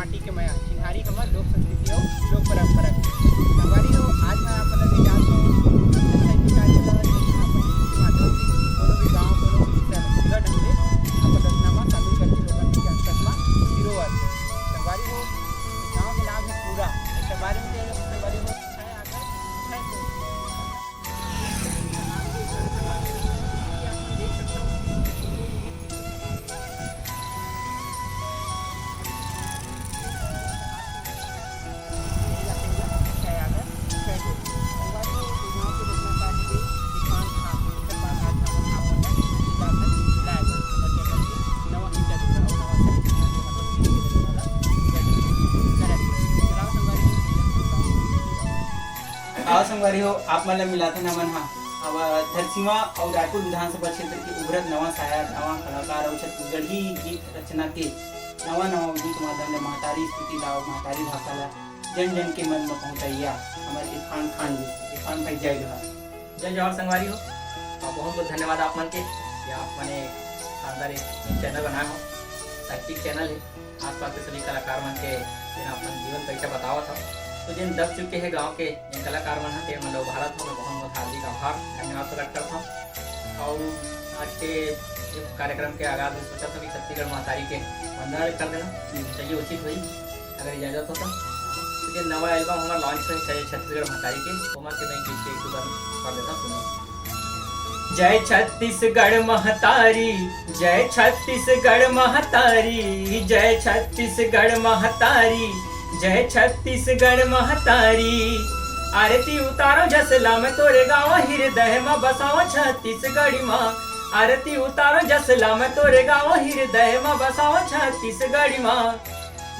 माटी के मया चिन्हारी हमर लोक संस्कृति और लोक परंपरा के संगवारी हो। आज मैं अपन ले जात हूँ अच्छा विकास अपन माध्यम से कोनो भी गांव कोनो भी पूरा ढंग से अपन रचनामा शामिल करके लोगन की अंतरमा सिरोवर संगवारी हो। गांव के नाम है पूरा संगवारी में संगवारी हो है आगे है तो आओ संगवारी हो। आप मन ला मिलाते नमन हा। अब धरसीमा और रायपुर विधानसभा क्षेत्र के उभरत नवा सायक नवा कलाकार और छत्तीसगढ़ी गीत रचना के नवा गीत माध्यम ले महतारी स्तुति लाओ महतारी भाषा ला जन जन के मन में पहुंचाइया हमारे इरफान खान जी। इरफान भाई जय जोहार। जय जवाहर संगवारी हो। बहुत बहुत धन्यवाद आप मन के कि आप मैंने शानदार एक चैनल बनाया हो। साहित्यिक चैनल है। आसपास के सभी कलाकार मन के अपन जीवन परिचय बतावा था तो जिन दब चुके हैं गांव के जिन कलाकार मन हैं मन लोग भारत हो मैं बहुत बहुत हार्दिक आभार धन्यवाद प्रकट करता हूँ। और आज के कार्यक्रम के आगाज में सोचा था कि छत्तीसगढ़ महतारी के वंदना कर देना चाहिए उचित हुई अगर इजाजत होता तो जो नवा एल्बम हमारा लॉन्च हुई चाहिए छत्तीसगढ़ महतारी के उमर के मैं गीत के एक बार कर देता सुनो। जय छत्तीसगढ़ महतारी जय छत्तीसगढ़ महतारी जय छत्तीसगढ़ महतारी जय छत्तीसगढ़ महतारी। आरती उतारो जसला में तोरे गाँव हृदय में बसाओ छत्तीसगढ़ी माँ। आरती उतारो जसला में तोरे गाँव हृदय में बसाओ छत्तीसगढ़ी माँ।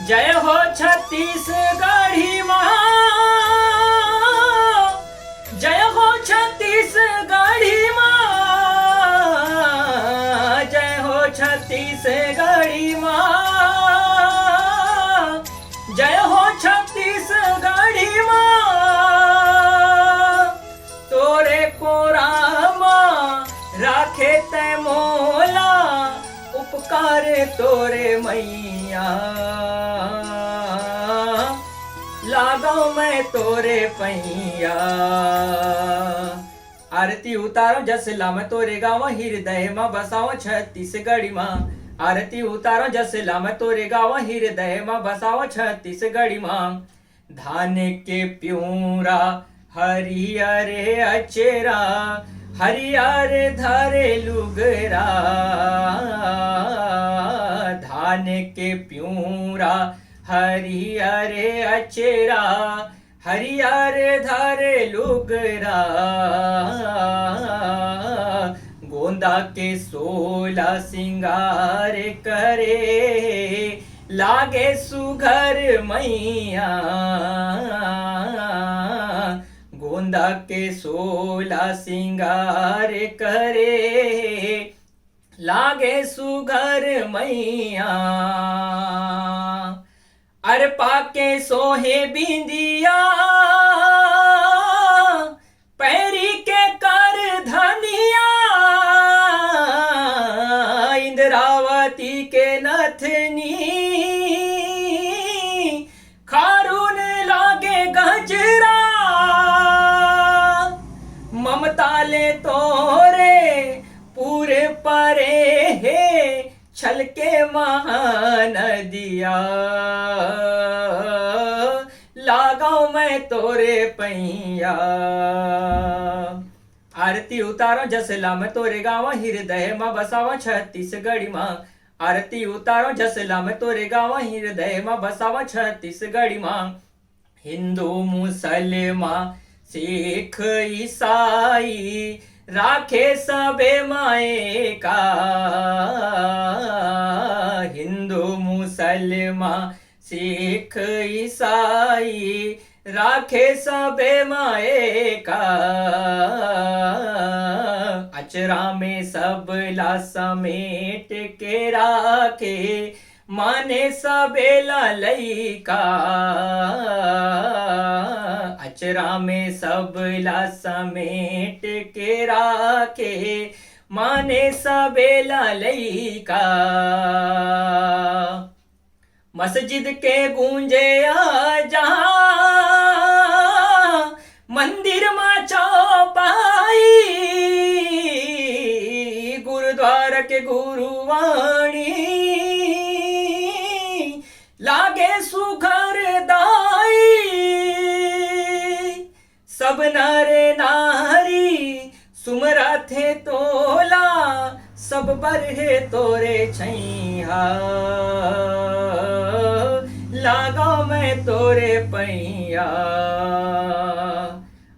जय हो छत्तीसगढ़ी माँ जय हो छत्तीसगढ़ी माँ जय हो छत्तीसगढ़ी माँ जय हो छत्तीसगढ़ी माँ। तोरे कोरामा राखे तै मोला उपकार तोरे मैया लागो मैं तोरे पैया। आरती उतारो जसला में तोरे गाँव हृदय में बसाओ छत्तीसगढ़ी माँ। आरती उतारो जसला में तोरे गाँव हृदय में बसाओ छत्तीसगढ़ी माँ। धान के प्यूरा हरियर अचेरा हरियर धरे लुगरा। धान के प्यूरा हरियर अचेरा हरियर धरे लुगरा। गोंदा के सोला सिंगार करे लागे सुघर मैया। गोंदा के सोला सिंगार करे लागे सुघर मैया। अरपा के सोहे बिंदिया पैरी के कर धनिया। इंद्रावती के नथनी खारून लागे गजरा। ममता ले तोरे पूरे परे हे छलके महानदिया। लगाओ मैं तोरे पैया। आरती उतारो जसला में तोरे गाँव हृदय में बसावा छत्तीसगढ़ी माँ। आरती उतारो जसला में तोरे गाँव हृदय में बसावा छत्तीसगढ़ी माँ। हिंदू मुसलमान सिख ईसाई राखे सबे माए का। हिंदू मुसलमान सिख ईसाई राखे सबे माए का। अचरा में सब ला समेट के राखे माने सबेला लइका। अचरा में सबला समेट के राखे माने सबेला लइका। मस्जिद के गूंजे जहां मंदिर में चौपाई गुरुद्वारा के गुरुवाणी लागे सुघर दाई सब नारे नारी सुमरा थे तोला सब बरहे तोरे छैया लागा मैं तोरे पैया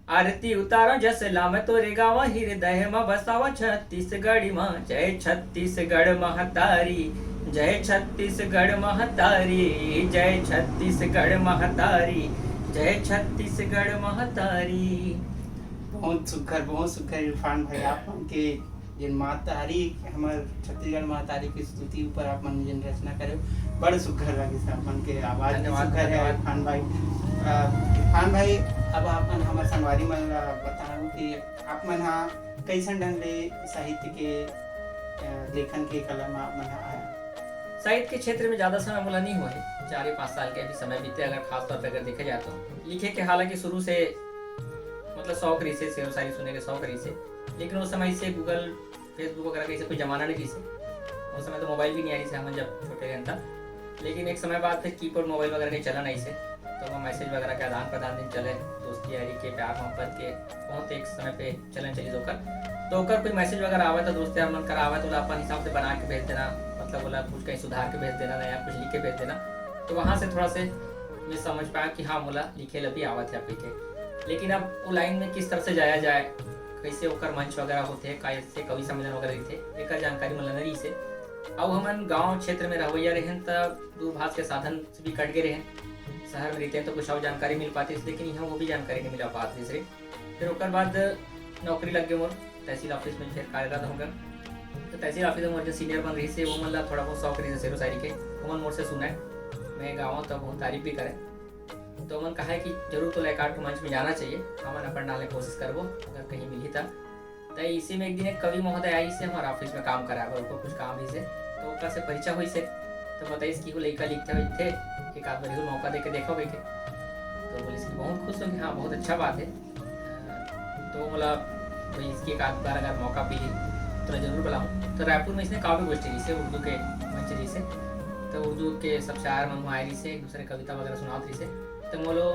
आरती उतारो जस लाम तोरे गावा हृदय में बसावा छत्तीसगढ़ में जय छत्तीसगढ़ महतारी जय छत्तीसगढ़ महतारी जय छत्तीसगढ़ महतारी जय छत्तीसगढ़ महतारी। बहुत सुखर इरफान भाई आप मन के जिन महतारी हमार छत्तीसगढ़ महतारी की स्तुति ऊपर आप मन जिन रचना करे बड़ सुखर लगे से आप मन के आवाज भी सुखर है इरफान भाई। इरफान भाई अब आप मन हमार संगवारी मन ला बताऊं कि आप मन हा कैसन ढंग ले साहित्य के लेखन के कला में आप मन हा आया। साहित्य के क्षेत्र में ज्यादा समय मुला नहीं हुआ है, 4 या 5 साल के अभी समय बीते। अगर खास तौर पर अगर देखा जाए तो लिखे के हालांकि शुरू से मतलब शौक रही से शेर शायरी सुने के शौक रही से, लेकिन उस समय से गूगल फेसबुक वगैरह का कोई जमाना नहीं से। उस समय तो मोबाइल भी नहीं आई से हम जब छोटे रहन था, लेकिन एक समय बाद फिर कीपैड मोबाइल वगैरह के चलन आई से, तो वो मैसेज वगैरह के आदान प्रदान दिन चले, दोस्ती यारी के प्यार मोहब्बत के बहुत एक समय पे चलन चली तो ओकर कोई मैसेज वगैरह आवा तो दोस्त यार मन कर आवा तो अपन हिसाब से बना के भेज देना, मतलब बोला कुछ कहीं सुधार के भेज देना या कुछ लिख के भेज देना। तो वहाँ से थोड़ा से मैं समझ पाया कि हाँ मोला लिखे लभी आवा थे आपके, लेकिन अब वो लाइन में किस तरह से जाया जाए, कैसे ओकर मंच वगैरह होते, कैसे कवि सम्मेलन वगैरह रहते, एक जानकारी मिलना रही से। अब हमन गांव क्षेत्र में रहवैया रहें तब दूरभाष के साधन से भी कट गए रहें, शहर में रहते हैं तो कुछ और जानकारी मिल पाती है, लेकिन यहाँ वो भी जानकारी नहीं मिला पाती से। फिर ओकर बाद नौकरी लग गई मोर तहसील ऑफिस में, फिर कार्यरत हो गए। तो तहसील ऑफिस में मोर जो सीनियर बन रही से वो मतलब थोड़ा बहुत शौक रही शेरो शायरी के, वो मन मोर से सुना है, मैं गाँव तब बहुत तारीफ भी करें। तो मन कहा है कि जरूर तो लैकार्ड मंच में जाना चाहिए, हमन अपन डालने की कोशिश करबो अगर कहीं मिली था। तो इसी में एक दिन एक कवि महोदय आई से हमारे ऑफिस में काम करा उनको कुछ काम भी से, तो ओकर से परिचय हुई से। तो बताइए कि वो लड़का लिखते हुए थे, एक आध बार मौका दे के देखो गई के, तो बोली इसकी बहुत खुश हो कि हाँ बहुत अच्छा बात है। तो बोला भाई इसकी एक आध बार अगर मौका मिली तो जरूर बुलाऊँ। तो रायपुर में इसने काव्य गोष्ठी रही से, उर्दू के मंच रही से, तो उर्दू के सब शायर मन आए रही से, एक दूसरे कविता वगैरह सुनात रही से। तो मोलो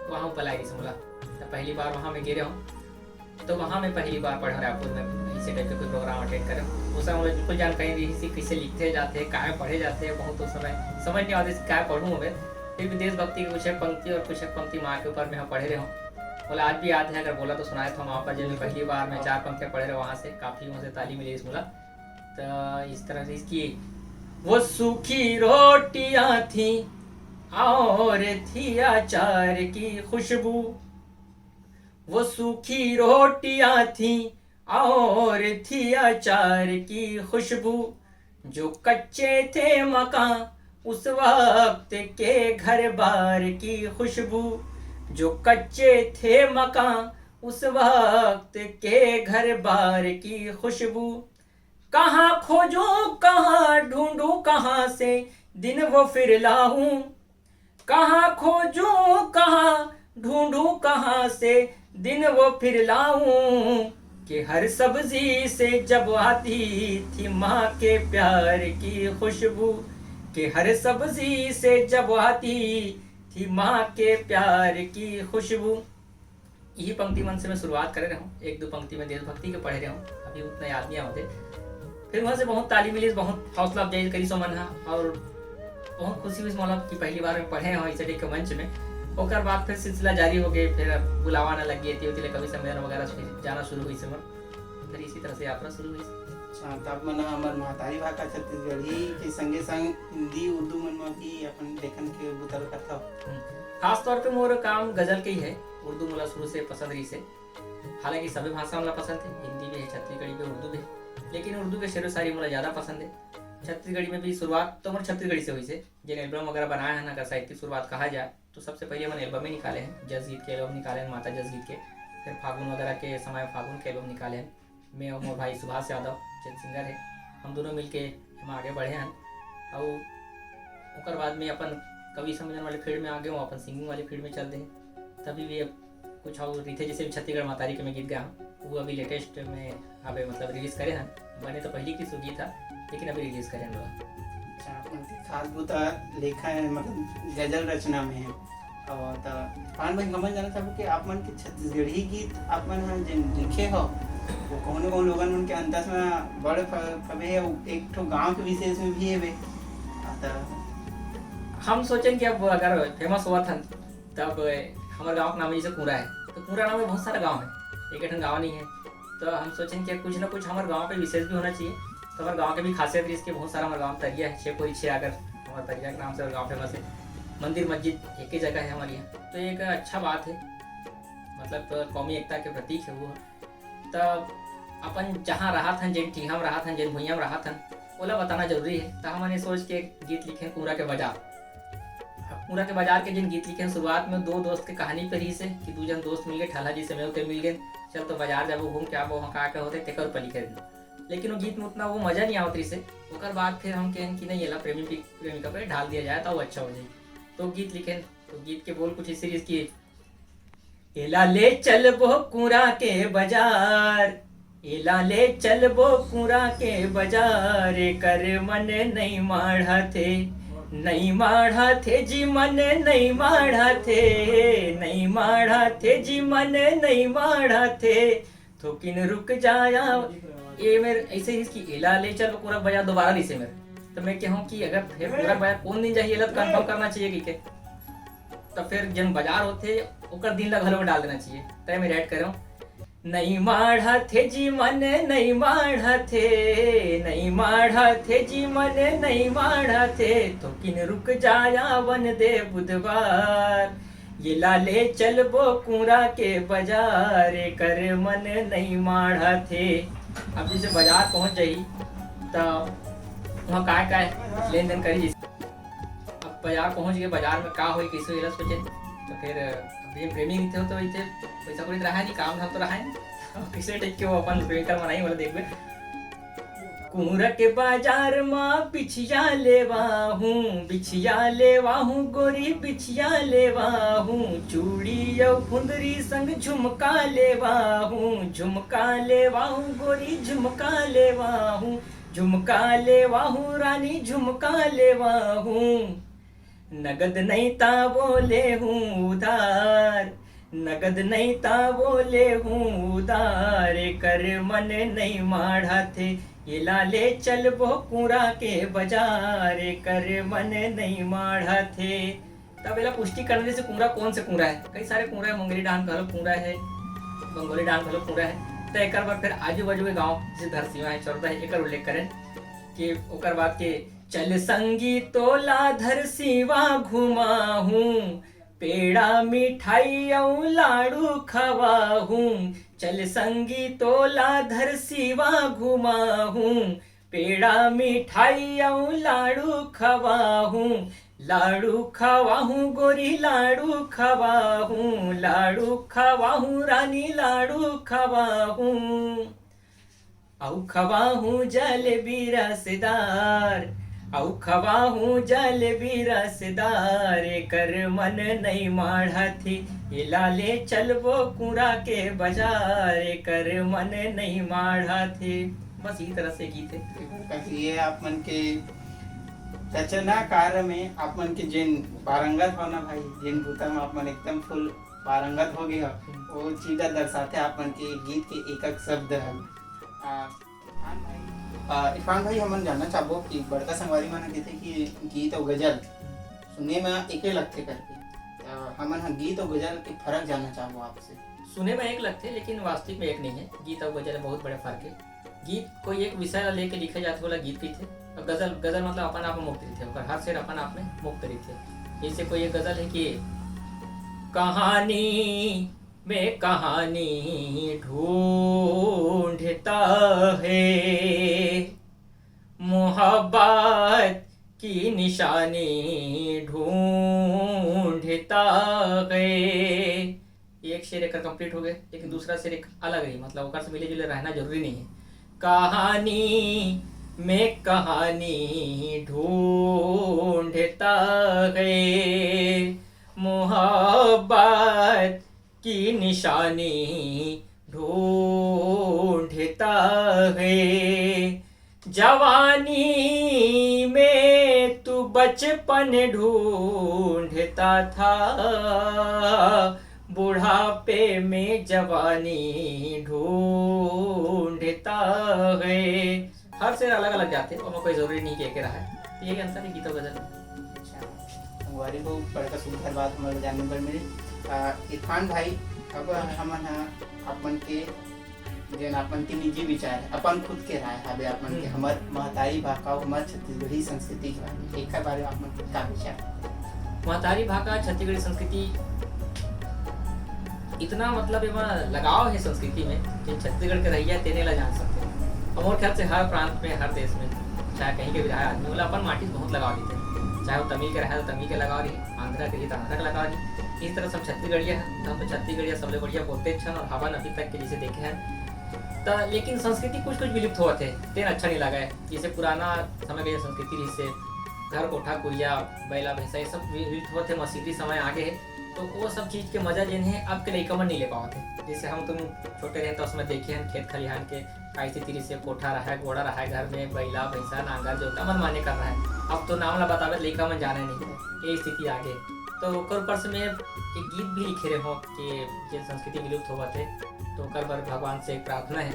वहाँ ऊपर आई रही से मोला, तो पहली बार वहाँ मैं गिरे हूँ, तो वहाँ मैं पहली बार पढ़ा रायपुर में ऐसे टाइप के कोई प्रोग्राम अटेंड करे। उस समय मुझे बिल्कुल जानकारी रही थी कैसे लिखते जाते हैं, क्या पढ़े जाते हैं, बहुत उस समय समझ नहीं आती क्या पढ़ूँ मैं। फिर भी देशभक्ति की कुछ एक पंक्ति और कुछ एक पंक्ति माँ के ऊपर मैं पढ़े रहे हूँ, बोला आज भी याद है, अगर बोला तो सुनाया था वहाँ पर जब मैं पहली बार मैं 4 पंक्तियाँ पढ़े रहे, वहाँ से काफ़ी वहाँ से तालीम मिली इस बोला। तो इस तरह से इसकी वो सूखी रोटियाँ थी और थी अचार की खुशबू, वो सूखी रोटियाँ थी और थी अचार की खुशबू, जो कच्चे थे मकान उस वक्त के घर बार की खुशबू, जो कच्चे थे मकान उस वक्त के घर बार की खुशबू, कहाँ खोजूं कहाँ ढूंढूं कहाँ से दिन वो फिर लाऊं, कहाँ खोजूं कहाँ ढूंढूं कहाँ से दिन वो फिर लाऊं, कि हर सब्जी से जब आती थी माँ के प्यार की खुशबू, कि हर सब्जी से जब आती थी माँ के प्यार की खुशबू। यही पंक्ति मन से मैं शुरुआत कर रहा हूँ, 1-2 पंक्ति में देशभक्ति के पढ़ रहा हूँ, अभी उतना याद नहीं होते। फिर वहाँ से बहुत तालीम मिली, बहुत हौसला अफजाई करी सो मन, और बहुत खुशी हुई मौला की पहली बार में पढ़े हैं इस के मंच में। और बाद फिर सिलसिला जारी हो गए, फिर बुलावा न लगी थी कवि सम्मेलन वगैरह जाना शुरू हुई समय, फिर इसी तरह से यात्रा शुरू हुई। तब मन हमर महतारी भाषा छत्तीसगढ़ी के संगे संग हिंदी उर्दू मन में भी अपन लेखन के बुतल करता। खास तौर पे मोर काम गजल के ही है, उर्दू मला शुरू से पसंद रही से, हालांकि सभी भाषा मला पसंद है, हिंदी भी है, छत्तीसगढ़ी भी, उर्दू भी, लेकिन उर्दू के शेर शायरी मला ज़्यादा पसंद है। छत्तीसगढ़ी में भी शुरुआत तो मोर छत्तीसगढ़ी से हुई से, जिन एल्बम वगैरह बनाए हैं, अगर साहित्य शुरुआत कहा जाए तो सबसे पहले मैंने एल्बम ही निकाले हैं, जस गीत के एल्बम निकाले हैं, माता जस गीत के, फिर फागुन वगैरह के समय फागुन के एल्बम निकाले हैं। मैं और मोर भाई सुभाष यादव जिन सिंगर है, हम दोनों मिलके हम आगे बढ़े हैं। और ओकर बाद में अपन कवि सम्मेलन वाले फील्ड में आ गए, अपन सिंगिंग वाली फील्ड में चल दे। तभी भी अब कुछ और रीते जैसे छत्तीसगढ़ मातारी के मैं गीत गाया हूँ, वो अभी लेटेस्ट में अभी मतलब रिलीज करे हैं। मैंने तो पहले की गीत था, लेकिन अभी रिलीज करे हैं लोग। अच्छा, अपन के खास बुता लेखा है मतलब गजल रचना में है। और तो पान भाई समझ जाना चाहूँ कि आप मन के छत्तीसगढ़ी गीत आप मन हाँ जिन लिखे हो वो कौन कौन लोगन मन के अंतस में बड़े फबे है, एक ठो गांव के विशेष में भी है बे। तो हम सोचें कि अब अगर फेमस हुआ था तब हमारे गांव का नाम जैसे कूरा है, तो कूरा नाम में बहुत सारा गांव है, एक एक गांव नहीं है। तो हम सोचें कि कुछ ना कुछ हमारे गांव पे विशेष भी होना चाहिए। तो हमारे गांव के भी खासियत है, इसके बहुत सारा हमारे गांव तरिया है, 6 अगर हमारे तरिया के नाम से गाँव फेमस है। मंदिर मस्जिद एक ही जगह है हमारे यहाँ, तो एक अच्छा बात है, मतलब कौमी एकता के प्रतीक है वो। तब अपन जहाँ रहा था, जिन टीहा में रहा था, जिन भुइया में रहा था, ओला बताना जरूरी है। तो हमने सोच के गीत लिखे कूरा के बाजार। कूरा के बाजार के जिन गीत लिखे शुरुआत में 2 दोस्त के कहानी पर ही से कि 2 जन दोस्त मिल गए, ठाला जी से मैं मिल गए, चल तो बाजार जाबो घूम के आबो, वहाँ का होते तेकर पर लिखे। लेकिन वो गीत में उतना वो मजा नहीं आवत रही से। ओकर बाद फिर हम कहें कि नहीं ये प्रेमिका पे ढाल दिया जाए तो वो अच्छा हो जाए। तो गीत लिखे, तो गीत के बोल कुछ इस सीरीज की, एला ले चल बो कूरा के बाजार, एला ले चल बो कूरा के बाजार, कर मन नहीं माढ़ा थे, नहीं माढ़ा थे जी मन नहीं माढ़ा थे, नहीं माढ़ा थे जी मन नहीं माढ़ा थे, थोकिन रुक जाया। ये मेरे ऐसे ही इसकी एला ले चल पूरा बाजार दोबारा नहीं से मेरे। तो मैं कहूँ कि अगर फिर पूरा बाजार कौन दिन जाइए तो कंफर्म करना चाहिए कि तो फिर जन बाजार होते ओकर दिन लग में डाल देना चाहिए। तय मैं ऐड करूँ, नहीं माढ़ा थे जी मन नहीं माढ़ा थे, नहीं माढ़ा थे जी मन नहीं माढ़ा थे, तो किन रुक जाया वन दे बुधवार, ये लाले चल बो कूरा के बाजार, कर मन नहीं माढ़ा थे। अब जैसे बाजार पहुंच जाई तो वहाँ काय लेन देन करी। अब बाजार पहुंच गए, बाजार में का हो कैसे होला सोचे। तो फिर प्रेमी रहते हो तो इतने पैसा कोई रहा नहीं, काम धाम तो रहा नहीं, किसे टेक के वो अपन प्रेमिका बनाई वाला देखबे। कूरा के बाजार माँ बिछिया लेवा हूँ, बिछिया लेवा हूँ गोरी बिछिया लेवा हूँ, चूड़ी और फुंदरी संग झुमका लेवा हूँ, झुमका लेवा हूँ गोरी झुमका लेवा हूँ, झुमका लेवा हूँ रानी झुमका लेवा हूँ, नगद नहीं ता बोले हूँ उधार, नगद नहीं ता बोले हूँ उधार, कर मन नहीं माढ़ा थे, ये लाले चल बो कूड़ा के बाजार, कर मन नहीं माढ़ा थे। तब एला पुष्टि करने से कूड़ा कौन से कूड़ा है, कई सारे कूड़ा है, मुंगेरी डांग घलो कूड़ा है, बंगोली डांग घलो कूड़ा है। तो एक बार फिर आजू बाजू के गाँव जैसे धरसीवा है चौरदा है, एक उल्लेख करें कि ओकर बाद के चल संगी तोला धरसीवा घुमा हूँ, पेड़ा मिठाई और लाड़ू खवा हूँ, चल संगी तोला धरसीवा घुमा हूँ, पेड़ा मिठाई और लाड़ू खवा हूँ, लाड़ू खवा हूँ गोरी लाड़ू खवा हूँ, लाड़ू खवा हूँ रानी लाड़ू खवा हूँ, औ खवा हूँ जलेबी रसदार, औ खवा हूँ जलेबी रसदार, कर मन नहीं माढ़ा थी, ये लाले चल वो कूड़ा के बाजार, कर मन नहीं माढ़ा थे। बस इसी तरह से गीत है। ये आप मन के रचना कार्य में आप मन के जिन पारंगत हो ना भाई, जिन भूता में आप मन एकदम फुल पारंगत हो गया, वो चीज़ दर्शाते आप मन के गीत के एक एक शब्द है। इरफान भाई हमन जानना चाहबो कि बड़का संगवारी मन कहते कि गीत और गजल सुने में एके लगते करके, हमन हाँ गीत और गजल के फर्क जानना चाहबो आपसे। सुने में एक लगते लेकिन वास्तविक में एक नहीं है, गीत और गजल बहुत बड़ा फर्क है। गीत कोई एक विषय लेके लिखे जाते वाला गीत भी थे, और गजल मतलब अपन आप में मुक्त थे, और हर शेर अपन आप में मुक्त थे। जैसे कोई एक गजल है कि कहानी में कहानी ढूंढता है, मोहब्बत की निशानी ढूंढता है। एक शेर एक कंप्लीट हो गए, लेकिन दूसरा शेर एक अलग है, मतलब ओकर से मिले जुले रहना जरूरी नहीं है। कहानी में कहानी ढूंढता है, मोहब्बत की निशानी ढूंढता है। जवानी में तू बचपन ढूंढता था, बुढ़ापे में जवानी ढूंढता है। हर शेर अलग अलग जाते हैं और कोई जरूरी नहीं कि एक रहा है। तो यही अंतर है गीतों गजल में। अच्छा हमारी को बड़का सुंदर बात हमारे जानने पर मिली। इरफान भाई अब हमन अपन के जन अपन के निजी विचार अपन खुद के राय हवे अपन के हमर महतारी भाषा हमर छत्तीसगढ़ी संस्कृति के बारे में एक बारे में अपन का विचार। महतारी भाषा छत्तीसगढ़ी संस्कृति इतना मतलब एवं लगाव है संस्कृति में कि छत्तीसगढ़ के रहिया तेने ला जान सकते हैं। और ख्याल से हर प्रांत में हर देश में चाहे कहीं के भी रहा आदमी बोला अपन माटी से बहुत लगाव देते हैं। चाहे वो तमिल के रहा तो तमिल के लगाव रही, आंध्रा के लिए तो आंध्रा के लगाव रही। इस तरह सब छत्तीसगढ़िया है, हम तो छत्तीसगढ़िया सबले बढ़िया बोलते छन और हवन अभी तक के जिसे देखे हैं। लेकिन संस्कृति कुछ कुछ विलुप्त हुआ थे, तेन अच्छा नहीं लगा है। जैसे पुराना समय के संस्कृति जिससे घर कोठा कुरिया बैला भैंसा ये सब विलुप्त हुआ थे, मसीदी समय आगे है तो वो सब चीज़ के मजा जिन है अब के लड़का मन नहीं ले पाते। जैसे हम तुम छोटे रहे तो उसमें देखे हैं खेत खलिहान के ऐसी तरीके से कोठा रहा है, घोड़ा रहा है, घर में बैला भैंसा नांगर जोता मन माने कर रहा है। अब तो नाम ला बतावे लड़का मन जाने नहीं है, ये स्थिति आगे। तो ऊपर से मैं एक गीत भी लिखे रहे हो कि जो संस्कृति विलुप्त हुआ थे तो कर बर भगवान से एक प्रार्थना है।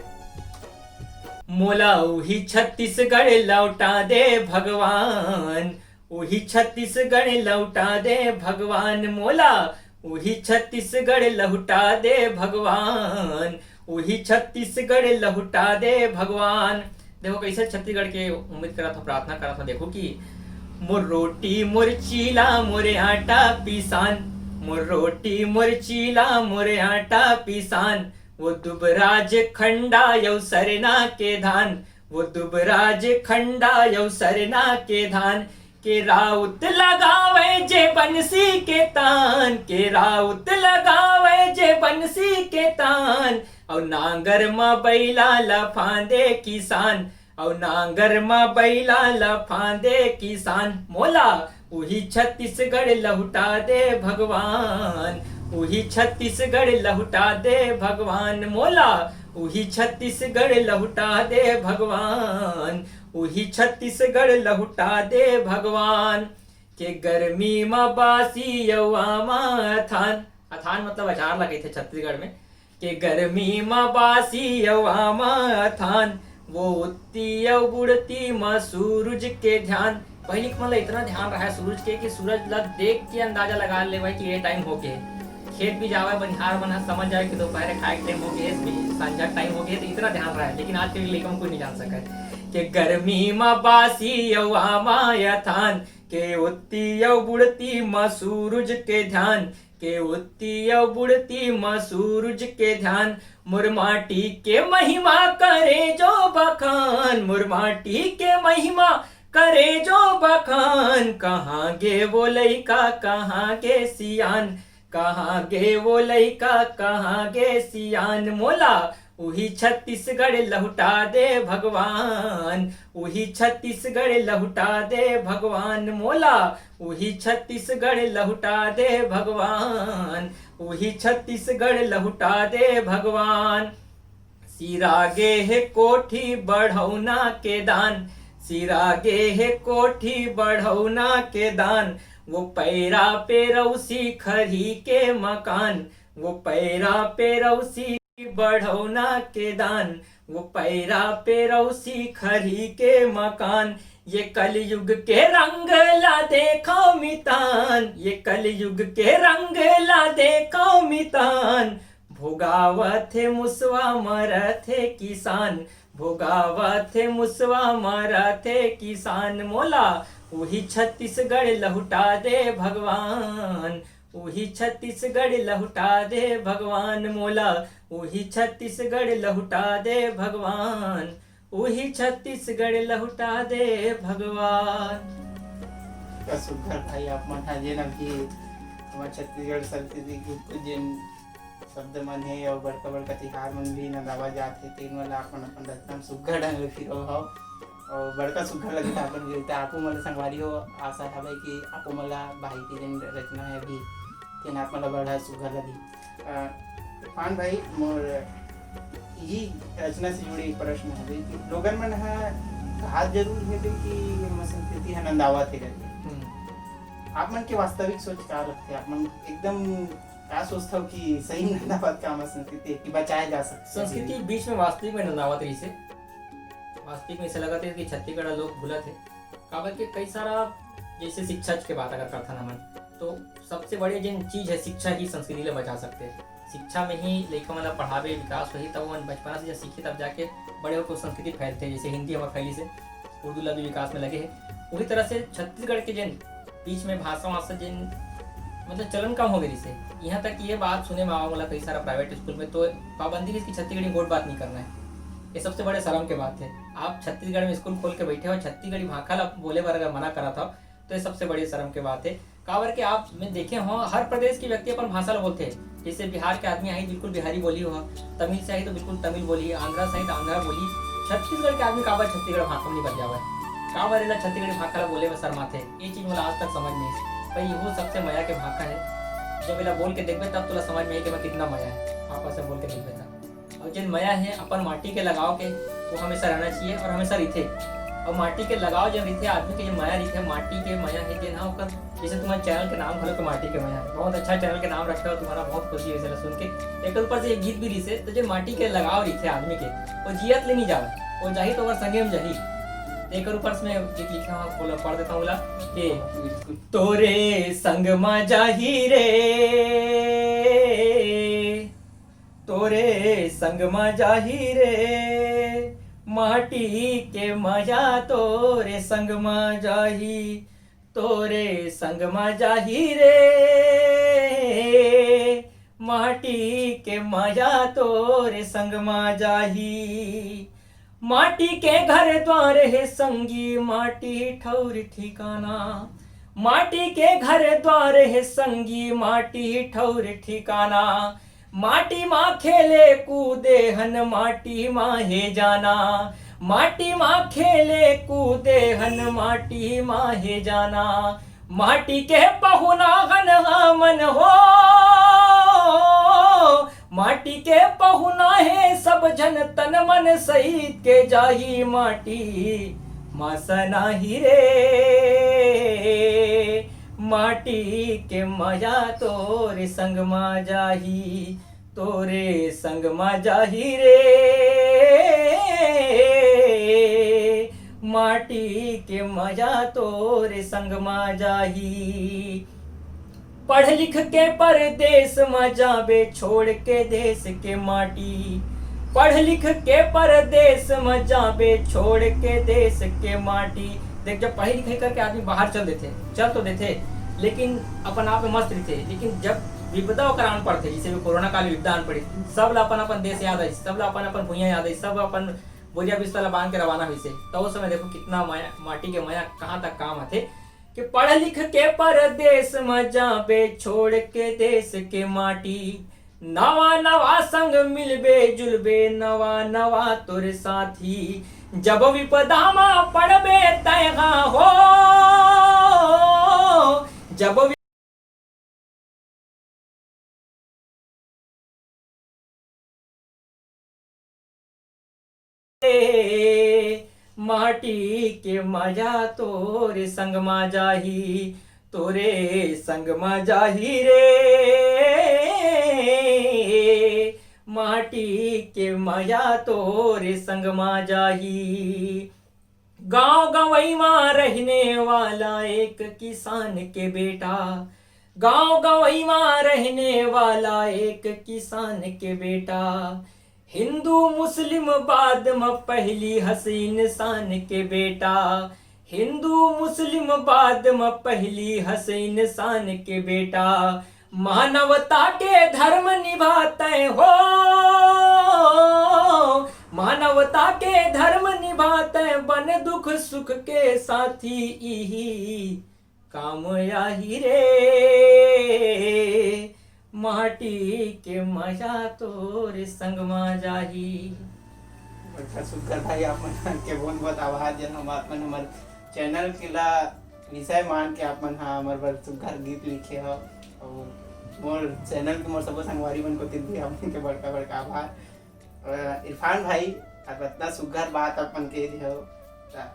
मोला उही छत्तीसगढ़ लौटा दे भगवान, उही छत्तीसगढ़ लौटा दे भगवान। मोला उही छत्तीसगढ़ लौटा दे भगवान, उही छत्तीसगढ़ लौटा दे भगवान। देखो कैसे छत्तीसगढ़ के उम्मीद करा था, प्रार्थना करा था। देखो कि मोर रोटी मोर चीला मोरे आटा पिसान, मोर रोटी मोर चीला मोरे आटा पिसान। वो दुबराज खंडा यौ सरना के धान, वो दुबराज खंडा यौ सरना के धान। के राउत लगावे जे बंसी के तान, के राउत लगावे जे बंसी के तान। और नांगर म बैला लफांदे किसान, और नांगर म बैला लफांदे किसान। मोला उही छत्तीसगढ़ लौटा दे भगवान, उही छत्तीसगढ़ लौटा दे भगवान। मोला उही छत्तीसगढ़ लौटा दे भगवान, उही छत्तीसगढ़ लौटा दे भगवान। के गर्मी में बासी यवामा अथान, अथान मतलब अचार लगे थे छत्तीसगढ़ में। के गर्मी में बासी यवामा अथान, वो उत्ती यव बुड़ती म सूरज के ध्यान। पहले मतलब इतना ध्यान रहा है सूरज के कि सूरज लग देख के अंदाजा लगा ले भाई कि ये टाइम हो गया। खेत भी जावे बनिहार बना समझ जाए कि दोपहर खाए के टाइम हो गया, संझा टाइम हो गया, तो इतना ध्यान रहा है। लेकिन आज के लेकर कोई नहीं जान सका कि गर्मी में बासी यवामा यथान, के उत्ती यव बुड़ती म सूरज के ध्यान, के उत्ती यव बुड़ती म सूरज के ध्यान। मुरमाटी के महिमा करे जो बखान, मुरमाटी के महिमा करे जो बखान। कहाँ गे वो लइका कहाँ गे सियान, कहाँ गे वो लइका कहाँ गे सियान। मोला उही छत्तीसगढ़ लौटा दे भगवान, उही छत्तीसगढ़ लौटा दे भगवान। मोला उही छत्तीसगढ़ लौटा दे भगवान, उही छत्तीसगढ़ लौटा दे भगवान। सिरागे है कोठी बढ़ौना के दान, सिरागे है कोठी बढ़ौना के दान। वो पैरा पे रौसी खरी के मकान, वो पैरा पे रौसी बढ़ौना के दान। वो पैरा पे रौसी खरी के मकान। ये कलयुग के रंग ला देखो मितान, ये कलयुग के रंग ला देखो मितान। भोगावत है मुसवा मरथे किसान, भोगावत है मुसवा मरथे किसान। मोला उही छत्तीसगढ़ लौटा दे भगवान, उही छत्तीसगढ़ लौटा दे भगवान। मोला उही छत्तीसगढ़ लौटा दे भगवान, उही छत्तीसगढ़ लौटा दे भगवान। सुघर भाई आप मन जेन अभी हमारे छत्तीसगढ़ संस्कृति के कुछ जेन शब्द मन है और बड़का बड़का तिहार मन भी न गावा जाथे तेन वाला अपन अपन रचना सुघर ढंग ले फिरो हो। और बड़का सुघर लगे था अपन गिरते आपो मला संगवारी हो आशा हवे कि आपो मला भाई की दिन रचना है अभी तेन आप मला बड़ा सुघर लगी फान भाई मोर यही रचना से जुड़ी प्रश्न है कि लोगन मन हा कहा जरूर है कि संस्कृति है नंदावत है करके आप मन के वास्तविक सोच क्या रखते आप मन एकदम क्या सोचते हो कि सही नंदावत का हमारा संस्कृति है कि बचाया जा सकता संस्कृति बीच में वास्तविक में नंदावत रही से वास्तविक में ऐसा लगा था कि छत्तीसगढ़ लोग भूलत है काबर के कई सारा जैसे शिक्षा के बात अगर करता ना मन तो सबसे बड़ी जिन चीज है शिक्षा ही संस्कृति ले बचा सकते हैं। शिक्षा में ही लड़का मतलब पढ़ावे विकास वही तब वो बचपना से जब सीखे तब जाके बड़े होकर संस्कृति फैलते हैं। जैसे हिंदी हमारे फैली से उर्दू ला भी विकास में लगे है वही तरह से छत्तीसगढ़ के जिन बीच में भाषा वाषा जिन मतलब चलन कम हो गई से यहाँ तक ये बात सुने में आवा कई सारा प्राइवेट स्कूल में तो पाबंदी की छत्तीसगढ़ी बोर्ड बात नहीं करना है। ये सबसे बड़े शर्म की बात है। आप छत्तीसगढ़ में स्कूल खोल के बैठे हो छत्तीसगढ़ी भाषा बोले बार अगर मना करा था तो ये सबसे बड़ी शर्म की बात है। काबर के आप में देखे हो हर प्रदेश के व्यक्ति अपन भाषा बोलते हैं। जैसे बिहार के आदमी आई बिल्कुल बिहारी बोली हो, तमिल से आई तो बिल्कुल तमिल बोली, आंध्रा से आई तो आंध्रा बोली। छत्तीसगढ़ के आदमी काबर छत्तीसगढ़ भाषा में निकल जावा काबर एला छत्तीसगढ़ी भाषा बोले में शर्माते। ये चीज मुझे आज तक समझ नहीं भाई वो सबसे मजा के भाषा है। जब एला बोल के देखबे तब तुला समझ में आई कि मैं कितना मजा है आपस में बोल के देखबे तब। और जिन मया है अपन माटी के लगाव के वो हमेशा रहना चाहिए और हमेशा रिथे। और माटी के लगाव जब रिथे आदमी के जो मया रिथे माटी के मया है जे ना ओकर जैसे तुम्हारे चैनल के नाम खोलो तो माटी के मया बहुत अच्छा चैनल के नाम रखा हो तुम्हारा बहुत खुशी है सुन के। एक ऊपर से एक गीत भी रिसे तो जो माटी के लगाव रिथे आदमी के वो जियत ले नहीं जावा वो जाही तो ओकर संगे में जही। एक ऊपर से मैं गीत लिखा हूँ बोला पढ़ देता हूँ बोला कि तोरे संग मा जाही रे तोरे संग मा जाही रे माटी के मजा तोरे संग मा जाही तोरे संग मा जाही रे माटी के मजा तोरे संग मा जाही। माटी के घर द्वार है संगी माटी ठौर ठिकाना माटी के घर द्वार है संगी माटी ठौर ठिकाना माटी माँ खेले कूदे हन माटी माँ हे जाना माटी माँ खेले कूदे हन माटी माँ हे जाना माटी के पहुना हन हमन हो माटी के पहुना है सब जन तन मन सहित के जाही माटी मसना ही रे माटी के मजा तोरे संग मा जाही तोरे संग मा जाही रे माटी के मजा तोरे संग मा जाही। पढ़ लिख के परदेश में जाबे छोड़ के देश के माटी पढ़ लिख के परदेश में जाबे छोड़ के देश के माटी। देख जब पढ़े लिखे करके आदमी बाहर चल तो देते लेकिन अपन आप में मस्त रहते लेकिन जब विपदा करान पड़ते जैसे कोरोना काल विपदा आन पड़ी सब ला अपन देश याद आई सब ला अपन भूया याद आई सब अपन बोरिया बिस्तर बांध के रवाना हुई से तो उस समय देखो कितना माया माटी के माया कहाँ तक काम आते कि पढ़ लिख के परदेश में जाबे छोड़ के देश के माटी नवा नवा संग मिलबे जुलबे नवा नवा तोर साथी जब विपदा में पड़बे तैहा हो जब माटी के मजा तोरे संग मा जाही तोरे संग मा जाही रे माटी के मजा तोरे संग मा जाही। गांव गवई में रहने वाला एक किसान के बेटा गांव गवई में रहने वाला एक किसान के बेटा हिंदू मुस्लिम बाद में पहली हसीन शान के बेटा हिंदू मुस्लिम बाद में पहली हसीन शान के बेटा मानवता के धर्म निभाते हो मानवता के धर्म निभाते बन दुख सुख के साथी इही काम आही रे माटी के मजा तोरे संग मा जाही। बड़का सुग्घर भाई आपमन के बहुत बहुत आभार जन हम आपमन हमर चैनल के ला विषय मान के आपमन हाँ हमर बर सुग्घर गीत लिखे हो और मोर चैनल के मोर सबो संगवारी मन को भी आपमन के बड़का बड़का आभार। इरफान भाई अब इतना सुग्घर बात अपन के हो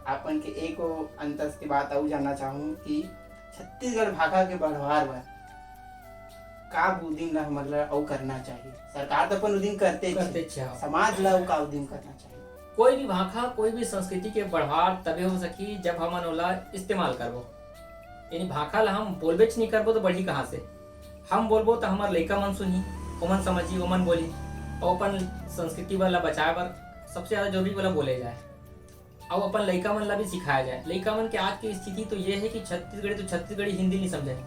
आपन के एक अंतस की बात आऊ जानना चाहूँ कि छत्तीसगढ़ भाषा के बढ़वार बर का उद्यम ला हमर ला अऊ करना चाहिए। सरकार तो अपन उद्यम करते हाँ। समाज ला अऊ का उद्यम करना चाहिए। कोई भी भाषा कोई भी संस्कृति के बढ़ाव तबे हो सकी जब हमन ओला इस्तेमाल करबो। यानी भाषा ला हम बोलबेच नहीं करबो तो बढ़ी कहाँ से। हम बोलबो तो हमार लइका मन सुनी, ओमन समझी, ओमन बोली और अपन संस्कृति वाला बचाए बर सबसे ज्यादा जरूरी वाला बोले जाए और अपन लइका मन ला भी सिखाया जाए। लइका मन के आज की स्थिति तो ये है कि छत्तीसगढ़ी हिंदी नहीं समझे।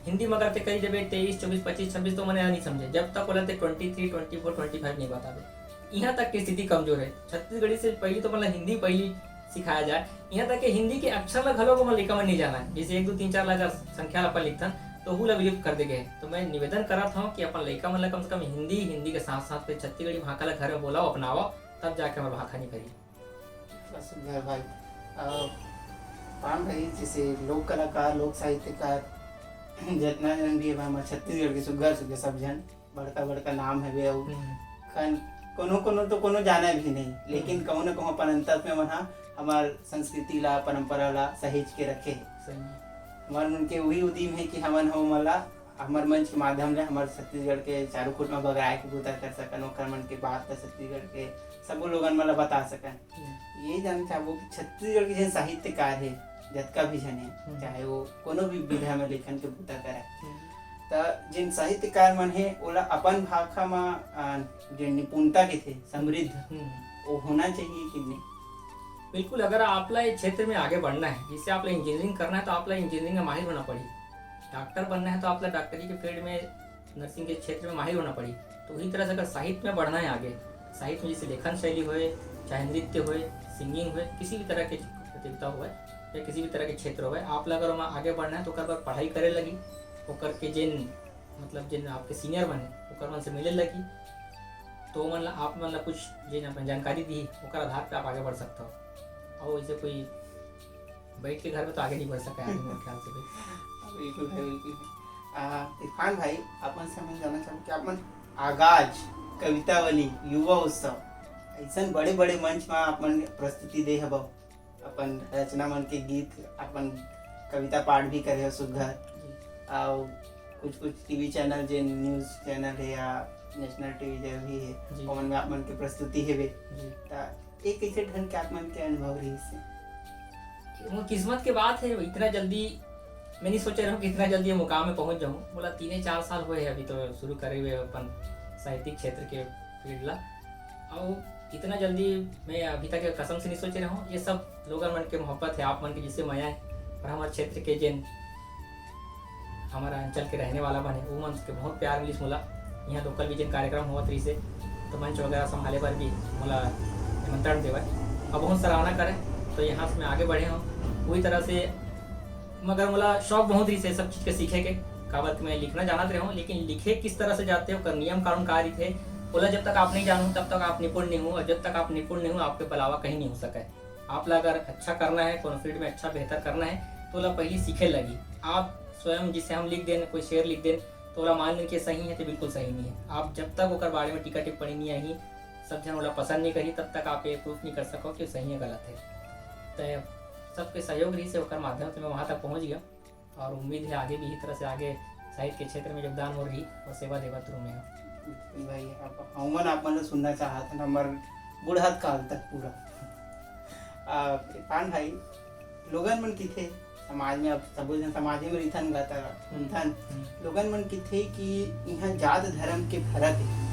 हिंदी मगर ते कई जब 23, 24, 25, 26 तो मैंने नहीं समझे जब तक बोला 23, 24, 25 नहीं बता दे। यहाँ तक की स्थिति कमजोर है। छत्तीसगढ़ी से पहले तो मतलब हिंदी पहली सिखाया जाए। यहाँ तक कि हिंदी के अक्षर ला घलो को लइका मन नहीं जाना है। जैसे 1, 2, 3, 4 ला संख्या अपन लिखथन तो हु ला विलुप्त कर दे गए। तो मैं निवेदन करत हूँ कि अपन लइका मन ला कम से कम हिंदी के साथ साथ फिर छत्तीसगढ़ी भाषा ला घर में बोलाओ, अपनाओ, तब जाके हमारे भाषा नहीं करी। सुग्घर भाई पान भाई जैसे लोक कलाकार, लोक साहित्यकार जितना जन भी हमारे छत्तीसगढ़ के सुग्घर सब जन बड़का नाम है वे खन कोनो तो कोनो जाना भी नहीं, लेकिन कहूँ ना कहूँ अपन अंतर में मन हमार संस्कृति ला परंपरा ला सहेज के रखे हमार उनके वही उद्यम है कि हमन हो मला हमार मंच के माध्यम ले हमार छत्तीसगढ़ के चारों खुट में बगराए के बूता कर सकन, ओकर मन के बात छत्तीसगढ़ के सबो लोगन मला बता सकन। ये जानना चाहबो कि छत्तीसगढ़ के जो साहित्यकार है जतका भी जन है, चाहे वो कोनो भी विधा में लेखन के बूता करे त जिन साहित्यकार मन है ओला अपन भाषा में जो निपुणता के थे समृद्ध वो होना चाहिए कि नहीं। बिल्कुल, अगर आपला इस क्षेत्र में आगे बढ़ना है, जिससे आपला इंजीनियरिंग करना है तो आपला इंजीनियरिंग में माहिर होना पड़ी। डॉक्टर बनना है तो आपला डॉक्टरी के फील्ड में, नर्सिंग के क्षेत्र में माहिर होना पड़ी। तो उसी तरह से अगर साहित्य में बढ़ना है आगे, साहित्य में जैसे लेखन शैली होए, चाहे नृत्य होए, सिंगिंग होए, किसी भी तरह के प्रतियोगिता होए या किसी भी तरह के क्षेत्र होए, आप अगर वहाँ आगे बढ़ना है तो ओकर पढ़ाई करे लगी, ओकर के जिन मतलब जिन आपके सीनियर बने ओकर मन से मिले लगी, तो मन आप मतलब कुछ जिन अपन जानकारी दी ओकर आधार पर आप आगे बढ़ सकते हो। और ऐसे कोई बैठ के घर में तो आगे नहीं बढ़ सका है मेरे ख्याल से। बिल्कुल है, बिल्कुल। इरफान भाई अपन से मैं जानना चाहूँ कि अपन आगाज कवितावली युवा उत्सव ऐसा बड़े बड़े मंच में अपन प्रस्तुति दे हब, अपन रचना मन के गीत, अपन कविता पाठ भी करे हो सुग्घर, और कुछ टीवी चैनल जो न्यूज़ चैनल है या नेशनल टीवी जो भी है ओमन में आपमन के प्रस्तुति है वे एक कैसे ढंग के आपमन के अनुभव रही से। वो किस्मत के बात है। इतना जल्दी मैं नहीं सोच रहा हूँ कि इतना जल्दी ये मुकाम में पहुँच जाऊँ। बोला 3-4 साल हुए हैं अभी तो शुरू करे हुए अपन साहित्यिक क्षेत्र के फील्ड ला, और इतना जल्दी मैं अभी तक कसम से नहीं सोच रहा हूँ। ये सब लोगों मन के मोहब्बत है, आप मन के जिससे माया है, और हमारे क्षेत्र के जिन हमारा अंचल के रहने वाला बने वो मन के बहुत प्यार मिली मोला। यहाँ लोकल भी जिन कार्यक्रम हुआ रही से तो मंच वगैरह संभाले पर भी मोला निमंत्रण देवे और बहुत सराहना करे, तो यहाँ से मैं आगे बढ़े हूँ पूरी तरह से। मगर मोला शौक बहुत रही से सब चीज़ के सीखे के काबत मैं लिखना जानते रहा हूँ, लेकिन लिखे किस तरह से जाते हो नियम कानून कार्य थे बोला जब तक आप नहीं जानू तब तक आप निपुण नहीं हो, और जब तक आप निपुण नहीं हो आपके अलावा कहीं नहीं हो सके। आप अगर अच्छा करना है, कोनो फील्ड में अच्छा बेहतर करना है तो पहले सीखे लगी। आप स्वयं जिसे हम लिख दें, कोई शेर लिख दें तो मान लें कि सही है तो बिल्कुल सही नहीं है। आप जब तक ओकर बारे में टीका टिप्पणी नहीं आई, सब जन ओला पसंद नहीं करी, तब तक आप ये प्रूफ नहीं कर सको कि सही है गलत है। तो सबके सहयोग रही से ओकर माध्यम से मैं वहाँ तक पहुँच गया, और उम्मीद है आगे भी इसी तरह से आगे साहित्य के क्षेत्र में योगदान हो रही और सेवा देवा शुरू में भाई हमन आप मन सुनना चाहत हन हमर बुढ़त काल तक पूरा। इरफान भाई लोगन मन की थे समाज में, अब सब जन समाज में रिथन गाता उनथन लोगन मन की थे कि यहाँ जात धर्म के फर्क है,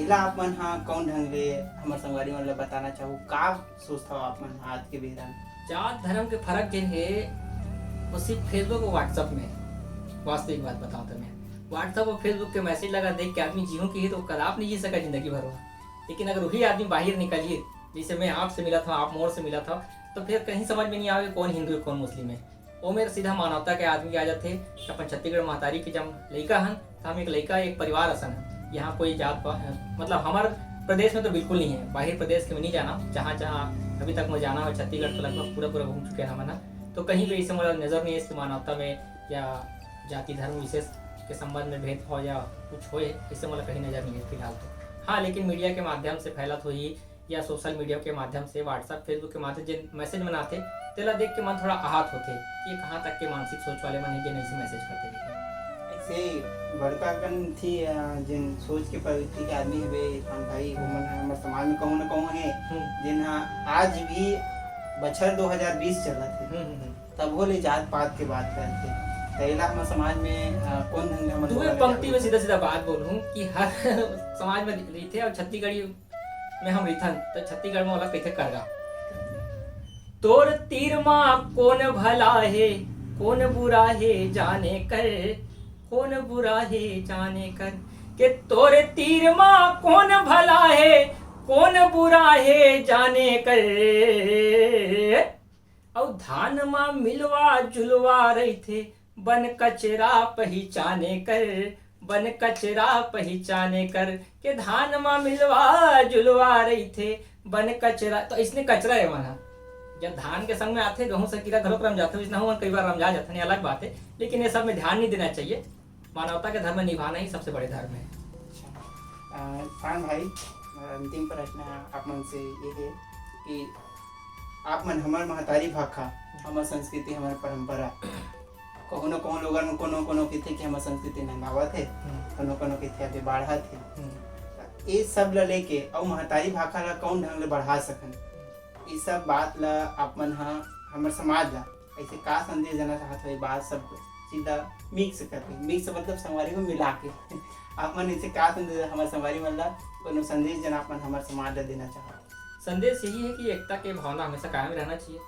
इला आप मन हाँ कौन ढंग ले हमारे संगवारी मन ला बताना चाहूँ का सोचता हो आप मन आज के बेरा में। जात धर्म के फर्क जिन है वो सिर्फ फेसबुक और व्हाट्सएप में। वास्तविक बात बताऊँ तो मैं व्हाट्सएप और फेसबुक के मैसेज लगा देख के आदमी जीवन की है तो कदाप नहीं जी सका जिंदगी भर। लेकिन अगर वही आदमी बाहर निकलिए, जैसे मैं आपसे मिला था, आप मोर से मिला था, तो फिर कहीं समझ में नहीं आवे कौन हिंदू है कौन मुस्लिम है। वो मेरे सीधा मानवता के आदमी आ जाते। अपन छत्तीसगढ़ महतारी के जब लड़का हन तो हम एक लड़का एक परिवार असन है। यहाँ कोई जात मतलब हमार प्रदेश में तो बिल्कुल नहीं है, बाहर प्रदेश के में नहीं जाना। जहाँ जहाँ अभी तक मैं जाना हो छत्तीसगढ़ तो लगभग पूरा पूरा घूम चुके हैं हम ना। तो कहीं भी ऐसे मुझे नज़र नहीं है इसकी मानवता में या जाति धर्म विशेष के संबंध में भेदभाव या कुछ हो, इससे मुझे कहीं नज़र नहीं है फिलहाल तो। हाँ, लेकिन मीडिया के माध्यम से फैलत हुई या सोशल मीडिया के माध्यम से व्हाट्सएप फेसबुक के माध्यम से मैसेज बनाते तेला देख के मन थोड़ा आहत होते कि कहाँ तक के मानसिक सोच वाले मन है जिन ऐसे मैसेज करते देखे। ऐसे बड़का कन थी जिन सोच के प्रवृत्ति के आदमी है इरफान भाई, वो मन हमारे समाज में कहूँ न कहूँ है जिन आज भी बछर 2020 चला थे तब वो ले जात पात के बात करते तैला हम समाज में कौन ढंग हम तुम्हें पंक्ति में सीधा सीधा बात बोलूं कि हर समाज में रहते और छत्तीसगढ़ी में हम रिथन तो छत्तीसगढ़ में वाला कैसे करगा। तोर तीर माँ कौन भला है कौन बुरा है जाने कर, कौन बुरा है जाने कर के तोरे तीर माँ कौन भला है कौन बुरा है जाने कर। और धान माँ मिलवा जुलवा रही थे बन कचरा पहचाने कर, बन कचरा पहचाने कर के धान माँ मिलवा जुलवा रही थे बन कचरा। तो इसने कचरा है माना जब धान के संग में आते गेहूं से कीड़ा घरों रम जाते इसना हुआ कई बार रमजा जाता नहीं अलग बात है, लेकिन ये सब में ध्यान नहीं देना चाहिए। मानवता के धर्म निभाना ही सबसे बड़े धर्म है। इरफान भाई, अंतिम प्रश्न आप मन से ये है कि आप मन हमार महतारी भाखा हमार संस्कृति हमार परंपरा कहूँ न कहूँ लोगन कोनो कोनो कहते कि हमार संस्कृति नंगावत है, कोनो कोनो कहते अभी बढ़त है। ये सब ला लेके और महतारी भाखा ला कौन ढंग ले बढ़ा सकन, ये सब बात ला आप मन हमार समाज ला ऐसे का संदेश देना चाहत हो, बात सब सीधा मिक्स करके, मिक्स मतलब संगवारी को मिला के आप मन इसे का संदेश हमारे संगवारी मन ला कोनो संदेश जन आप मन हमारे समाज ला देना चाहत। संदेश यही है कि एकता के भावना हमेशा कायम रहना चाहिए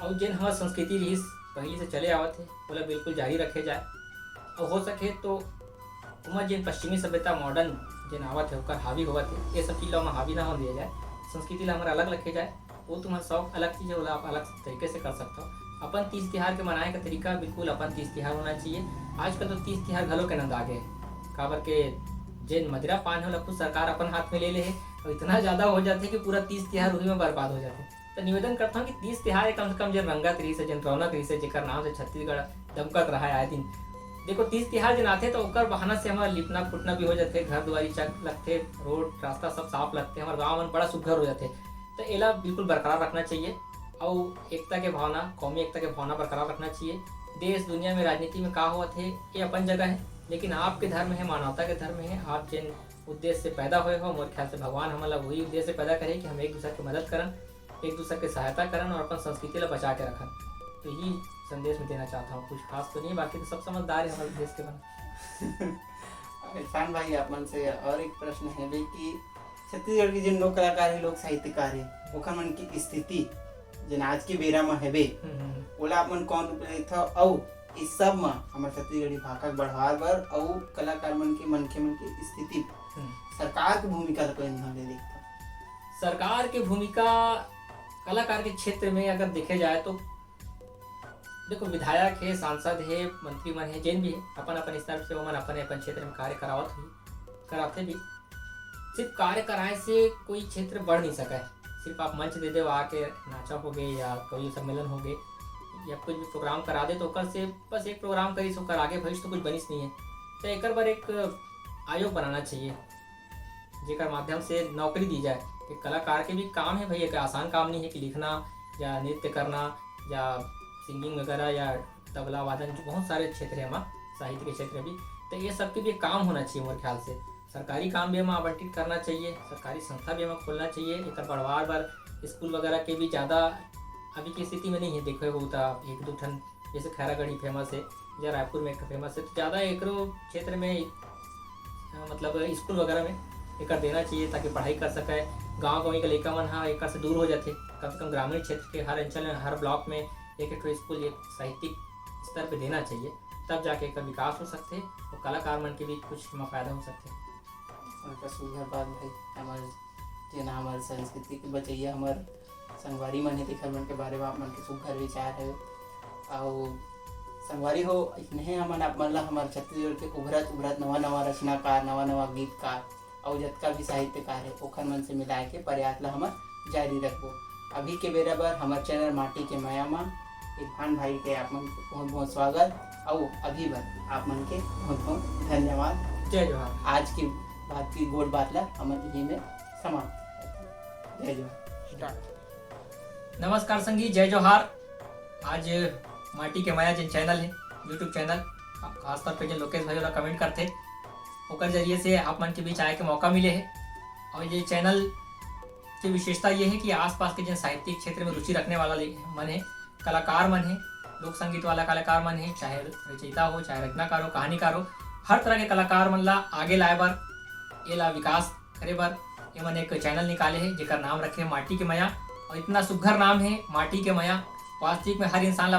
और जिन हमारी संस्कृति रही पहले से चले आवत है बोला बिल्कुल जारी रखे जाए और हो सके तो उमर जिन पश्चिमी सभ्यता मॉडर्न जिन आवत है उसका हावी होवत है ये सब चीज़ में हावी ना हो दिया जाए, संस्कृति ला हमारा अलग रखे जाए। वो तुम्हारा शौक अलग चीज़ है वो आप अलग तरीके से कर सकते हो। अपन तीज तिहार के मनाए का तरीका बिल्कुल अपन तीज तिहार होना चाहिए। आजकल तो तीज तिहार घलों के नंद आगे काबर के जिन मदिरा पान हो खुद सरकार अपन हाथ में ले ले है और इतना ज़्यादा हो जाते कि पूरा तीज तिहार उसी में बर्बाद हो जाते। तो निवेदन करता हूँ कि तीज तिहार कम से कम जन रंगत रही से जन रौनक रही से जेकर नाम से छत्तीसगढ़ दमकत रहा है आए दिन। देखो तीज तिहार जन आते तो ओकर बहाना से हमारा लिपना फुटना भी हो जाते, घर दुआरी चक लगते, रोड रास्ता सब साफ लगते, हमारे गाँव में बड़ा सुघर हो जाते। तो एला बिल्कुल बरकरार रखना चाहिए और एकता के भावना कौमी एकता के भावना बरकरार रखना चाहिए। देश दुनिया में राजनीति में का हुआ थे ये अपन जगह है, लेकिन आपके धर्म है मानवता के धर्म है। आप जिन उद्देश्य से पैदा हुए हो मोर ख्याल से भगवान हमारा वही उद्देश्य से पैदा करे कि हम एक दूसरे की मदद करन, एक दूसरे की सहायता करन और अपन संस्कृति ला बचा के रखन। तो यही संदेश में देना चाहता हूँ, कुछ खास तो नहीं, बाकी तो सब समझदार है हमारे देश के बन। इरफान भाई आप मन से और एक प्रश्न है भी कि छत्तीसगढ़ के जिन लोक कलाकार है लोक साहित्यकार है ओखर मन की स्थिति जिन आज के बेरा में हेबे ओला आप मन कौन रूप लेत हो और इस सब में हमारे छत्तीसगढ़ी भाषा के बढ़ावा बर और कलाकार मन के मनखे मन की स्थिति सरकार की भूमिका को ध्यान दे देखता। सरकार की भूमिका कलाकार के क्षेत्र में अगर देखे जाए तो देखो विधायक है, सांसद है, मंत्री मन है, जिन भी है अपन अपन स्तर से वो मन अपन अपन क्षेत्र में कार्य कराते भी। सिर्फ कार्य कराए से कोई क्षेत्र बढ़ नहीं सका है। सिर्फ आप मंच दे दे आके नाचा हो गए या कोई सम्मेलन हो गए या कुछ भी प्रोग्राम करा दे तो ओकर से बस एक प्रोग्राम करी ओकर आगे भविष्य तो कुछ बनिस नहीं है। तो एक बार एक आयोग बनाना चाहिए जेकर माध्यम से नौकरी दी जाए। एक कलाकार के भी काम है भाई, एक आसान काम नहीं है कि लिखना या नृत्य करना या सिंगिंग वगैरह या तबला वादन, जो बहुत सारे क्षेत्र हैं हमारा साहित्य के क्षेत्र भी। तो ये सब के भी काम होना चाहिए मेरे ख्याल से। सरकारी काम भी हमें आवंटित करना चाहिए, सरकारी संस्था भी हमें खोलना चाहिए। एक बढ़वार बार स्कूल वगैरह के भी ज़्यादा अभी की स्थिति में नहीं है। देखो होता एक दो ठन जैसे खैरागढ़ी फेमस है या रायपुर में एक फेमस है, तो ज़्यादा एक क्षेत्र में मतलब स्कूल वगैरह में एक देना चाहिए ताकि पढ़ाई कर सके। गाँव गाँव के लड़का मन हाँ एक से दूर हो जाते, कम से कम ग्रामीण क्षेत्र के हर अंचल में हर ब्लॉक में एक एक स्कूल एक साहित्यिक स्तर पे देना चाहिए, तब जाके एक विकास हो सकते और कलाकार मन के भी कुछ फायदा हो सकते। उनका सुघर बात भाई हमारे जेना हमारे संस्कृति के बचैया हमारे संगवारी मन है तिखर मन के बारे में आप मन के सुघर विचार है और संगवारी हो इतने हमन आप मन ला हमारे छत्तीसगढ़ के उभरत नवा नवा रचनाकार नवा नवा गीतकार और जतका भी साहित्यकार है ओखर मन से मिलाए के प्रयास ला हमन जारी रखबो। अभी के बेरा बर हमार चैनल माटी के माया मा इरफान भाई के आप मन के बहुत बहुत स्वागत और अभी बर आप मन के बहुत बहुत धन्यवाद। जय जोहार। आज की बात की गोड़ बात ला हमन यही में समाप्त। जय जोहार। नमस्कार संगी, जय जोहार। आज माटी के माया जिन चैनल है यूट्यूब चैनल, खासतौर पे जो लोकेश भाई वाला कमेंट करते ओकर जरिए से आप मन के बीच आए के मौका मिले है। और ये चैनल की विशेषता ये है कि आसपास के जिन साहित्यिक क्षेत्र में रुचि रखने वाला मन है, कलाकार मन है, लोक संगीत वाला कलाकार मन है, चाहे रचयिता हो, चाहे रचनाकार हो, कहानीकार हो, हर तरह के कलाकार मन ला आगे लाए बर, ये ला विकास करे बर ये मन एक चैनल निकाले है जेकर नाम रखे माटी के माया। और इतना सुघर नाम है माटी के माया। वास्तविक में हर इंसान ला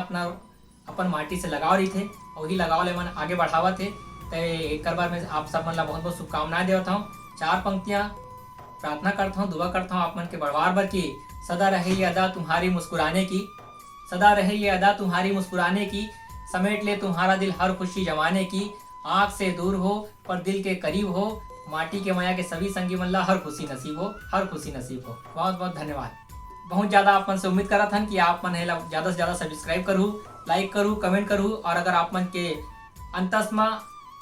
अपन माटी से लगाव रही थे और वही लगाव ले मन आगे बढ़ावत है। तो एक बार मैं आप सब मन ला बहुत बहुत शुभकामनाएं देता हूँ। 4 पंक्तियाँ प्रार्थना करता हूँ, दुआ करता हूँ आप मन के बढ़वार बर की सदा रहे ये अदा तुम्हारी मुस्कुराने की, सदा रहे ये अदा तुम्हारी मुस्कुराने की, समेट ले तुम्हारा दिल हर खुशी जमाने की, आँख से दूर हो पर दिल के करीब हो, माटी के माया के सभी संगी मन ला हर खुशी नसीब हो, हर खुशी नसीब हो। बहुत बहुत धन्यवाद। बहुत ज़्यादा आप मन से उम्मीद करा था कि आप मन ज़्यादा से ज़्यादा सब्सक्राइब करूँ, लाइक करूँ, कमेंट करूँ। और अगर आप मन के अंतस्मा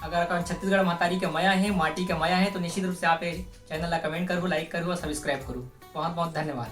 अगर छत्तीसगढ़ महतारी के माया है, माटी के माया है, तो निश्चित रूप से आप चैनल ला कमेंट करूँ, लाइक करूँ और सब्सक्राइब करूँ। बहुत बहुत धन्यवाद।